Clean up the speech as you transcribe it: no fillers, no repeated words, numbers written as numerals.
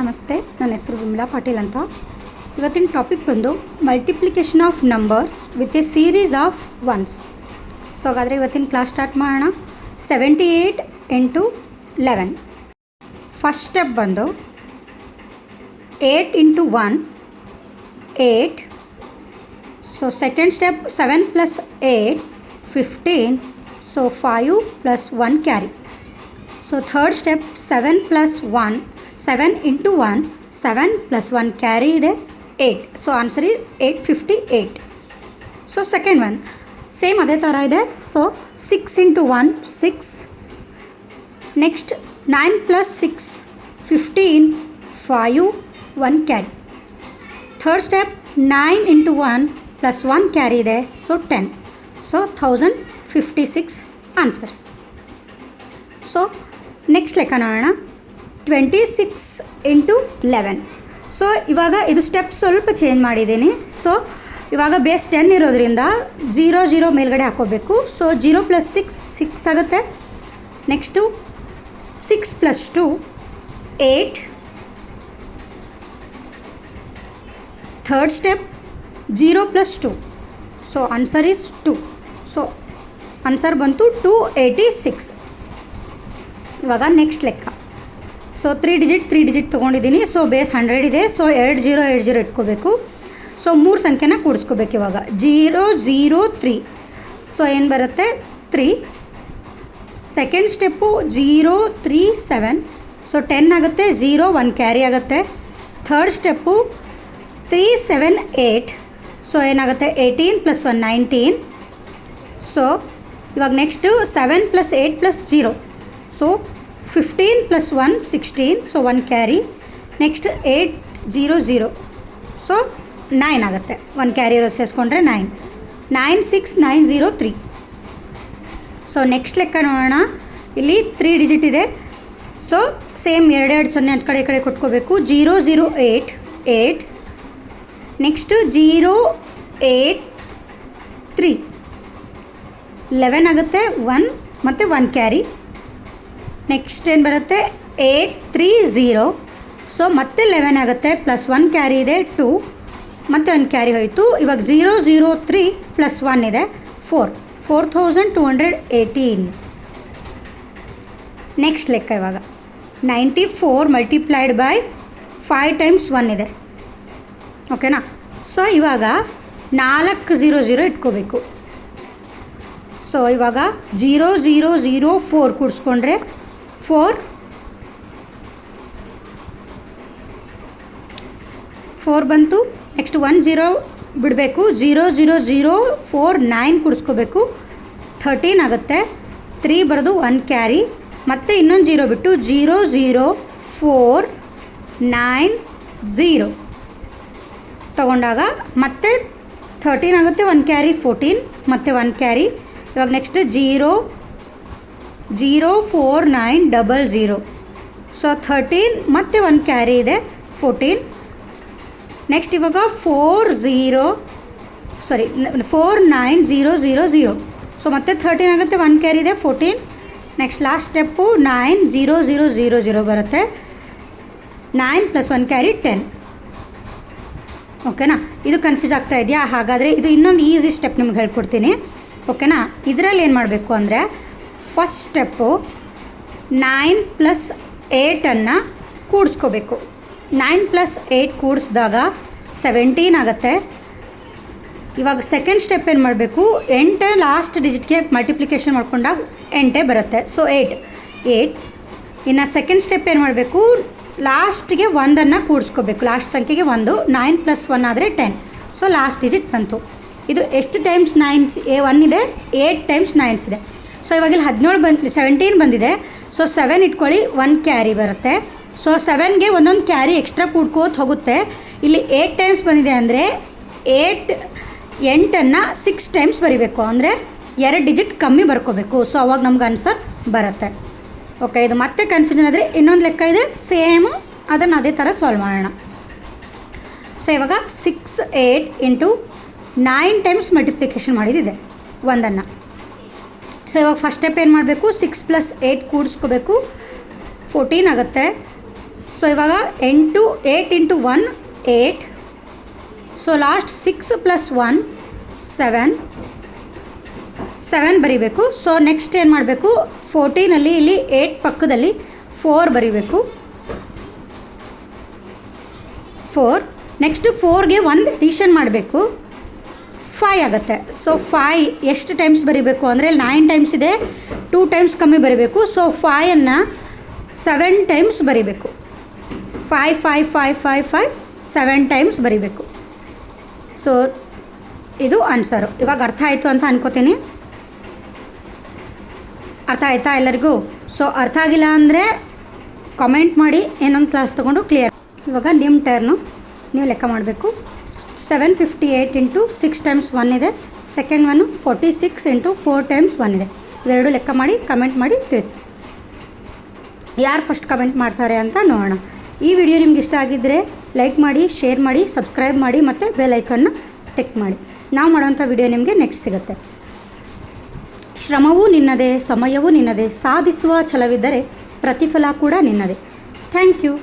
ನಮಸ್ತೆ, ನನ್ನ ಹೆಸರು ವಿಮಲಾ ಪಾಟೀಲ್ ಅಂತ. ಇವತ್ತಿನ ಟಾಪಿಕ್ ಬಂದು multiplication of numbers with A series of once. So ಹಾಗಾದರೆ ಇವತ್ತಿನ ಕ್ಲಾಸ್ ಸ್ಟಾರ್ಟ್ ಮಾಡೋಣ. 78 × 11. ಫಸ್ಟ್ ಸ್ಟೆಪ್ ಬಂದು 8 × 1 8. So second step 7 + 8 15. So 5 + 1 carry. So third step 7 + 1 7 × 1 7 + 1 carry ಇದೆ 8. So answer is 858. So second one same ಅದೇ ಥರ ಇದೆ. So 6 × 1 6. Next 9 + 6 15 5 1 carry. Third step 9 × 1 + 1 carry ಇದೆ. So 10. So 1056 answer. So next ಲೆಕ್ಕ ನೋಡೋಣ. 26 × 11. So ಇವಾಗ ಇದು ಸ್ಟೆಪ್ ಸ್ವಲ್ಪ ಚೇಂಜ್ ಮಾಡಿದ್ದೀನಿ. ಸೊ ಇವಾಗ ಬೇಸ್ 10 ಇರೋದ್ರಿಂದ 0 0 ಮೇಲ್ಗಡೆ ಹಾಕೋಬೇಕು. ಸೊ 0 + 6 6 ಆಗುತ್ತೆ. Next 6 + 2 8. Third step 0 + 2. So answer is 2. So answer ಬಂತು 286. ಇವಾಗ ನೆಕ್ಸ್ಟ್ ಲೆಕ್ಕ. ಸೊ 3 ಡಿಜಿಟ್ ತೊಗೊಂಡಿದ್ದೀನಿ. ಸೊ ಬೇಸ್ 100 ಇದೆ. ಸೊ 2 0 2 0 ಇಟ್ಕೋಬೇಕು. ಸೊ 3 ಸಂಖ್ಯೆನ ಕೂಡಿಸ್ಕೋಬೇಕು. ಇವಾಗ 0 0 3. ಸೊ ಏನು ಬರುತ್ತೆ 3. Second step 0 3 7. ಸೊ 10 ಆಗುತ್ತೆ. 0 1 ಕ್ಯಾರಿ ಆಗುತ್ತೆ. Third step 3 7 8. ಸೊ ಏನಾಗುತ್ತೆ 18 + 1 19. ಸೊ ಇವಾಗ next 7 + 8 + 0. So 15 + 1 16. So 1 carry. Next 8 0 0. So 9 ಆಗುತ್ತೆ. 1 ಕ್ಯಾರಿ ಇರೋದು ಸೇರಿಸ್ಕೊಂಡ್ರೆ 9 9 6 9 0 3. ಸೊ ನೆಕ್ಸ್ಟ್ ಲೆಕ್ಕ ನೋಡೋಣ. ಇಲ್ಲಿ 3 ಡಿಜಿಟ್ ಇದೆ. ಸೊ ಸೇಮ್ 2 2 0 ಅಂತ ಕಡೆ ಕೊಟ್ಕೋಬೇಕು. 0 0 8 8. ನೆಕ್ಸ್ಟು 0 8 3 11 ಆಗುತ್ತೆ. 1 ಮತ್ತು 1 ಕ್ಯಾರಿ. ನೆಕ್ಸ್ಟ್ ಏನು ಬರುತ್ತೆ 8 3 0. ಸೊ ಮತ್ತೆ 11 ಆಗುತ್ತೆ. +1 ಕ್ಯಾರಿ ಇದೆ 2 ಮತ್ತು 1 ಕ್ಯಾರಿ ಹೋಯಿತು. ಇವಾಗ 0 0 3 + 1 ಇದೆ 4 4218. ನೆಕ್ಸ್ಟ್ ಲೆಕ್ಕ ಇವಾಗ 94 × 5 × 1 ಇದೆ. ಓಕೆನಾ. ಸೊ ಇವಾಗ 4 0 0 ಇಟ್ಕೋಬೇಕು. ಸೊ ಇವಾಗ 0 0 0 4 ಕೂಡಿಸ್ಕೊಂಡ್ರೆ 4 ಬಂತು. ನೆಕ್ಸ್ಟ್ 1 0 ಬಿಡಬೇಕು. 0 0 0 4 9 ಕೂಡಿಸ್ಕೋಬೇಕು. 13 ಆಗುತ್ತೆ. 3 ಬರೋದು 1 ಕ್ಯಾರಿ. ಮತ್ತು ಇನ್ನೊಂದು 0 ಬಿಟ್ಟು 0 0 4 9 0 ತಗೊಂಡಾಗ ಮತ್ತೆ 13 ಆಗುತ್ತೆ. 1 ಕ್ಯಾರಿ 14 ಮತ್ತು 1 ಕ್ಯಾರಿ. ಇವಾಗ ನೆಕ್ಸ್ಟ್ 0 0 4 9 0 0. ಸೊ 13 ಮತ್ತು 1 ಕ್ಯಾರಿ ಇದೆ 14. ನೆಕ್ಸ್ಟ್ ಇವಾಗ 4 9 0 0 0. ಸೊ ಮತ್ತೆ 13 ಆಗುತ್ತೆ. 1 ಕ್ಯಾರಿ ಇದೆ 14. ನೆಕ್ಸ್ಟ್ ಲಾಸ್ಟ್ ಸ್ಟೆಪ್ಪು 9 0 0 0 0 ಬರುತ್ತೆ. 9 + 1 ಕ್ಯಾರಿ 10. ಓಕೆನಾ. ಇದು ಕನ್ಫ್ಯೂಸ್ ಆಗ್ತಾ ಇದೆಯಾ? ಹಾಗಾದರೆ ಇದು ಇನ್ನೊಂದು ಈಸಿ ಸ್ಟೆಪ್ ನಿಮ್ಗೆ ಹೇಳ್ಕೊಡ್ತೀನಿ. ಓಕೆನಾ. ಇದರಲ್ಲಿ ಏನು ಮಾಡಬೇಕು ಅಂದರೆ ಫಸ್ಟ್ ಸ್ಟೆಪ್ಪು 9 + 8 ಕೂಡಿಸ್ಕೋಬೇಕು. 9 + 8 ಕೂಡಿಸಿದಾಗ 17 ಆಗುತ್ತೆ. ಇವಾಗ ಸೆಕೆಂಡ್ ಸ್ಟೆಪ್ ಏನು ಮಾಡಬೇಕು 8 ಲಾಸ್ಟ್ ಡಿಜಿಟ್ಗೆ ಮಲ್ಟಿಪ್ಲಿಕೇಶನ್ ಮಾಡ್ಕೊಂಡಾಗ 8 ಬರುತ್ತೆ. ಸೊ 8. ಇನ್ನು ಸೆಕೆಂಡ್ ಸ್ಟೆಪ್ ಏನು ಮಾಡಬೇಕು ಲಾಸ್ಟಿಗೆ 1 ಕೂಡಿಸ್ಕೋಬೇಕು. ಲಾಸ್ಟ್ ಸಂಖ್ಯೆಗೆ 1. 9 + 1 ಆದರೆ 10. ಸೊ ಲಾಸ್ಟ್ ಡಿಜಿಟ್ ಬಂತು. ಇದು ಎಷ್ಟು ಟೈಮ್ಸ್ 1 ಇದೆ 8 ಟೈಮ್ಸ್ 9 ಇದೆ. ಸೊ ಇವಾಗ ಇಲ್ಲಿ 17 ಬಂದಿದೆ. ಸೊ 7 ಇಟ್ಕೊಳ್ಳಿ. 1 ಕ್ಯಾರಿ ಬರುತ್ತೆ. ಸೊ 7ಗೆ ಒಂದೊಂದು ಕ್ಯಾರಿ ಎಕ್ಸ್ಟ್ರಾ ಕೂಡ್ಕೋತ ಹೋಗುತ್ತೆ. ಇಲ್ಲಿ 8 ಟೈಮ್ಸ್ ಬಂದಿದೆ ಅಂದರೆ 8 6 ಟೈಮ್ಸ್ ಬರೀಬೇಕು. ಅಂದರೆ 2 ಡಿಜಿಟ್ ಕಮ್ಮಿ ಬರ್ಕೋಬೇಕು. ಸೊ ಅವಾಗ ನಮ್ಗೆ ಆನ್ಸರ್ ಬರುತ್ತೆ. ಓಕೆ. ಇದು ಮತ್ತೆ ಕನ್ಫ್ಯೂಷನ್ ಆದರೆ ಇನ್ನೊಂದು ಲೆಕ್ಕ ಇದೆ ಸೇಮ್, ಅದನ್ನು ಅದೇ ಥರ ಸಾಲ್ವ್ ಮಾಡೋಣ. ಸೊ ಇವಾಗ 6 8 × 9 ಟೈಮ್ಸ್ ಮಲ್ಟಿಪ್ಲಿಕೇಶನ್ ಮಾಡಿದಿದೆ 1. ಸೊ ಇವಾಗ ಫಸ್ಟ್ ಸ್ಟೆಪ್ ಏನು ಮಾಡಬೇಕು 6 + 8 ಕೂಡಿಸ್ಕೋಬೇಕು. 14 ಆಗುತ್ತೆ. ಸೊ ಇವಾಗ 8 ಇಂಟು 1 8. ಸೊ ಲಾಸ್ಟ್ 6 ಪ್ಲಸ್ 1 7 ಬರೀಬೇಕು. ಸೊ ನೆಕ್ಸ್ಟ್ ಏನು ಮಾಡಬೇಕು, 14ಅಲ್ಲಿ ಇಲ್ಲಿ 8 ಪಕ್ಕದಲ್ಲಿ 4 ಬರೀಬೇಕು. 4 ನೆಕ್ಸ್ಟ್ 4ಗೆ 1 ಎಡಿಷನ್ ಮಾಡಬೇಕು, 5 ಆಗುತ್ತೆ. ಸೊ 5 ಎಷ್ಟು ಟೈಮ್ಸ್ ಬರೀಬೇಕು ಅಂದರೆ 9 ಟೈಮ್ಸ್ ಇದೆ, 2 ಟೈಮ್ಸ್ ಕಮ್ಮಿ ಬರೀಬೇಕು. ಸೊ 5ಅನ್ನು 7 ಟೈಮ್ಸ್ ಬರೀಬೇಕು. 5 5 5 5 5 7 ಟೈಮ್ಸ್ ಬರೀಬೇಕು. ಸೊ ಇದು ಆನ್ಸರು. ಇವಾಗ ಅರ್ಥ ಆಯಿತು ಅಂತ ಅನ್ಕೋತೀನಿ. ಅರ್ಥ ಆಯಿತಾ ಎಲ್ಲರಿಗೂ? ಸೊ ಅರ್ಥ ಆಗಿಲ್ಲ ಅಂದರೆ ಕಾಮೆಂಟ್ ಮಾಡಿ, ಏನೊಂದು ಕ್ಲಾಸ್ ತೊಗೊಂಡು ಕ್ಲಿಯರ್. ಇವಾಗ ನಿಮ್ಮ ಟರ್ನು, ನೀವು ಲೆಕ್ಕ ಮಾಡಬೇಕು. 758 ಇಂಟು 6 ಟೈಮ್ಸ್ 1 ಇದೆ. ಸೆಕೆಂಡ್ ಒನ್ನು 46 ಇಂಟು 4 ಟೈಮ್ಸ್ 1 ಇದೆ. ಇವೆರಡು ಲೆಕ್ಕ ಮಾಡಿ ಕಮೆಂಟ್ ಮಾಡಿ ತಿಳಿಸಿ. ಯಾರು ಫಸ್ಟ್ ಕಮೆಂಟ್ ಮಾಡ್ತಾರೆ ಅಂತ ನೋಡೋಣ. ಈ ವಿಡಿಯೋ ನಿಮ್ಗೆ ಇಷ್ಟ ಆಗಿದ್ದರೆ ಲೈಕ್ ಮಾಡಿ, ಶೇರ್ ಮಾಡಿ, ಸಬ್ಸ್ಕ್ರೈಬ್ ಮಾಡಿ ಮತ್ತು ಬೆಲ್ ಐಕನ್ನ ಟಿಕ್ ಮಾಡಿ. ನಾವು ಮಾಡೋಂಥ ವಿಡಿಯೋ ನಿಮಗೆ ನೆಕ್ಸ್ಟ್ ಸಿಗುತ್ತೆ. ಶ್ರಮವೂ ನಿನ್ನದೇ, ಸಮಯವೂ ನಿನ್ನದೇ, ಸಾಧಿಸುವ ಛಲವಿದ್ದರೆ ಪ್ರತಿಫಲ ಕೂಡ ನಿನ್ನದೇ. Thank you.